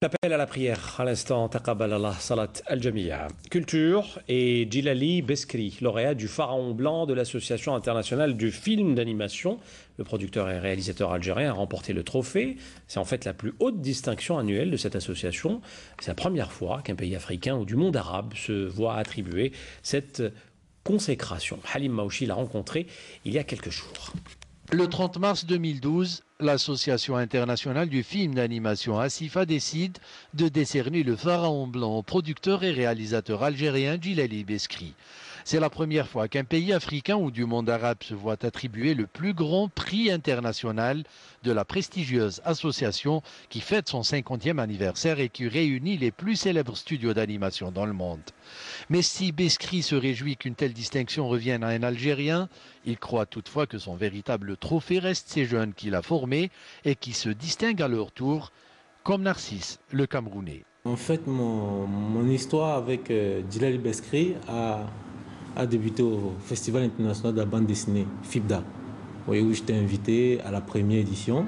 L'appel à la prière, à l'instant, Taqabbalallah Salat al-Jami'a. Culture et Djilali Beskri, lauréat du Pharaon Blanc de l'Association internationale du film d'animation. Le producteur et réalisateur algérien a remporté le trophée. C'est en fait la plus haute distinction annuelle de cette association. C'est la première fois qu'un pays africain ou du monde arabe se voit attribuer cette consécration. Halim Maouchi l'a rencontré il y a quelques jours. Le 30 mars 2012, l'Association internationale du film d'animation ASIFA décide de décerner le Pharaon Blanc au producteur et réalisateur algérien Djilali Beskri. C'est la première fois qu'un pays africain ou du monde arabe se voit attribuer le plus grand prix international de la prestigieuse association qui fête son 50e anniversaire et qui réunit les plus célèbres studios d'animation dans le monde. Mais si Beskri se réjouit qu'une telle distinction revienne à un Algérien, il croit toutefois que son véritable trophée reste ces jeunes qu'il a formés et qui se distinguent à leur tour, comme Narcisse, le Camerounais. En fait, mon histoire avec Djilali Beskri a débuté au Festival international de la bande dessinée, FIBDA, où j'étais invité à la première édition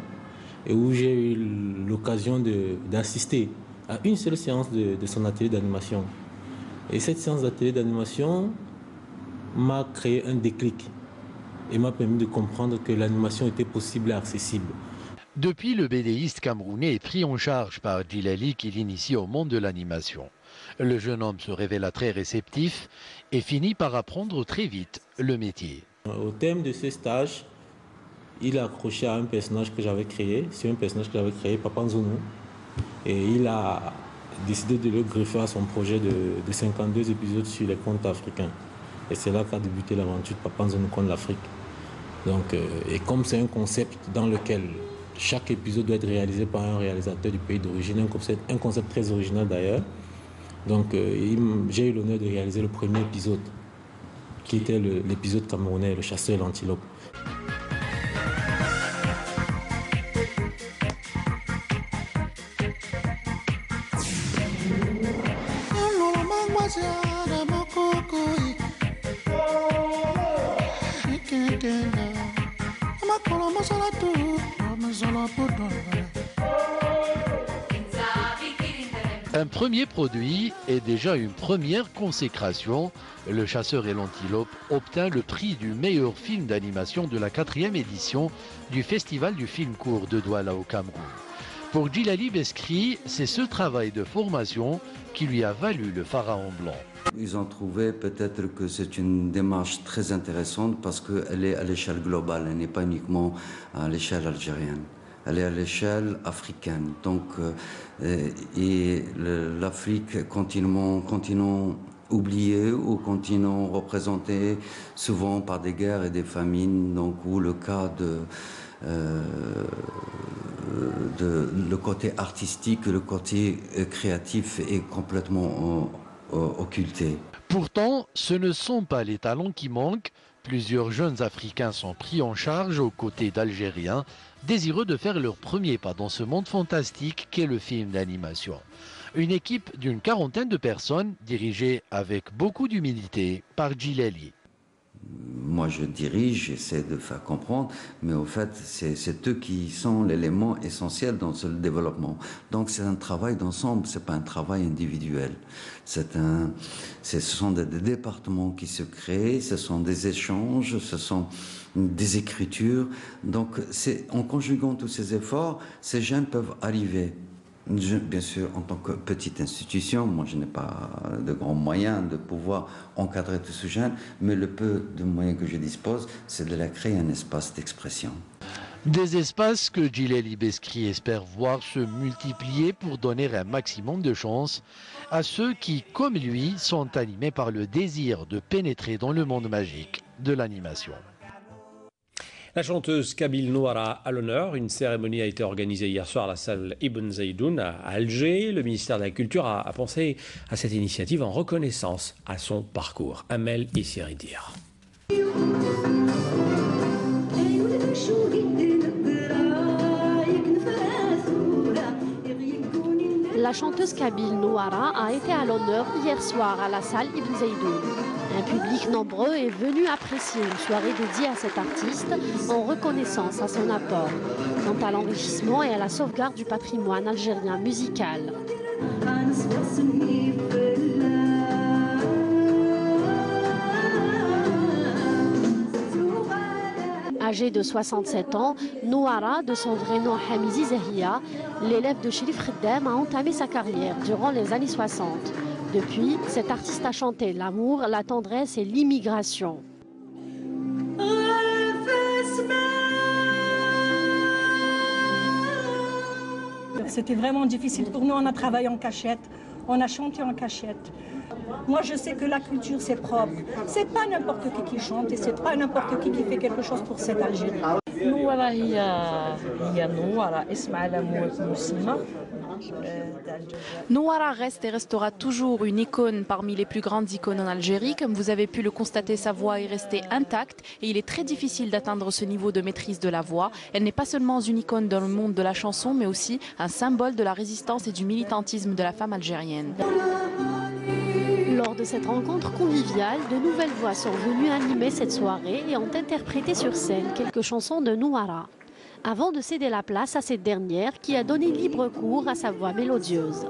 et où j'ai eu l'occasion d'assister à une seule séance de son atelier d'animation. Et cette séance d'atelier d'animation m'a créé un déclic et m'a permis de comprendre que l'animation était possible et accessible. Depuis, le BDiste camerounais est pris en charge par Djilali qui l'initie au monde de l'animation. Le jeune homme se révéla très réceptif et finit par apprendre très vite le métier. Au thème de ce stage, il a accroché à un personnage que j'avais créé, Papa Nzonou, et il a décidé de le greffer à son projet de 52 épisodes sur les contes africains. Et c'est là qu'a débuté l'aventure de Papa Nzonou contre l'Afrique. Donc, et comme c'est un concept dans lequel chaque épisode doit être réalisé par un réalisateur du pays d'origine, un concept très original d'ailleurs. Donc j'ai eu l'honneur de réaliser le premier épisode, qui était l'épisode camerounais, le chasseur et l'antilope. Un premier produit est déjà une première consécration. Le chasseur et l'antilope obtint le prix du meilleur film d'animation de la 4e édition du Festival du film court de Douala au Cameroun. Pour Djilali Beskri, c'est ce travail de formation qui lui a valu le Pharaon Blanc. Ils ont trouvé peut-être que c'est une démarche très intéressante parce qu'elle est à l'échelle globale, elle n'est pas uniquement à l'échelle algérienne. Elle est à l'échelle africaine. Donc, et l'Afrique, continent oublié ou continent représenté souvent par des guerres et des famines, donc où le cas le côté artistique, le côté créatif est complètement occulté. Pourtant, ce ne sont pas les talents qui manquent. Plusieurs jeunes Africains sont pris en charge aux côtés d'Algériens, désireux de faire leur premier pas dans ce monde fantastique qu'est le film d'animation. Une équipe d'une 40aine de personnes, dirigée avec beaucoup d'humilité par Djilali. Moi, je dirige, j'essaie de faire comprendre, mais au fait, c'est eux qui sont l'élément essentiel dans ce développement. Donc, c'est un travail d'ensemble, c'est pas un travail individuel. Ce sont des départements qui se créent, ce sont des échanges, ce sont des écritures. Donc, en conjuguant tous ces efforts, ces jeunes peuvent arriver. Bien sûr, en tant que petite institution, moi je n'ai pas de grands moyens de pouvoir encadrer tous ces jeunes, mais le peu de moyens que je dispose, c'est de leur créer un espace d'expression. Des espaces que Djilali Beskri espère voir se multiplier pour donner un maximum de chance à ceux qui, comme lui, sont animés par le désir de pénétrer dans le monde magique de l'animation. La chanteuse Kabyle Nouara à l'honneur. Une cérémonie a été organisée hier soir à la salle Ibn Zaidoun à Alger. Le ministère de la Culture a pensé à cette initiative en reconnaissance à son parcours. Amel Issiridir. La chanteuse Kabyle Nouara a été à l'honneur hier soir à la salle Ibn Zaidoun. Un public nombreux est venu apprécier une soirée dédiée à cet artiste en reconnaissance à son apport quant à l'enrichissement et à la sauvegarde du patrimoine algérien musical. Âgé de 67 ans, Nouara, de son vrai nom Hamizi Zahia, l'élève de Chérif Khaddam, a entamé sa carrière durant les années 60. Depuis, cet artiste a chanté l'amour, la tendresse et l'immigration. C'était vraiment difficile pour nous, on a travaillé en cachette, on a chanté en cachette. Moi je sais que la culture c'est propre, c'est pas n'importe qui chante et c'est pas n'importe qui fait quelque chose pour cette Algérie. نوارا هي نوارا اسم على مسلمة. Nouara reste et restera toujours une icône parmi les plus grandes icônes en Algérie. Comme vous avez pu le constater, sa voix est restée intacte et il est très difficile d'atteindre ce niveau de maîtrise de la voix. Elle n'est pas seulement une icône dans le monde de la chanson, mais aussi un symbole de la résistance et du militantisme de la femme algérienne. Lors de cette rencontre conviviale, de nouvelles voix sont venues animer cette soirée et ont interprété sur scène quelques chansons de Nouara, avant de céder la place à cette dernière qui a donné libre cours à sa voix mélodieuse.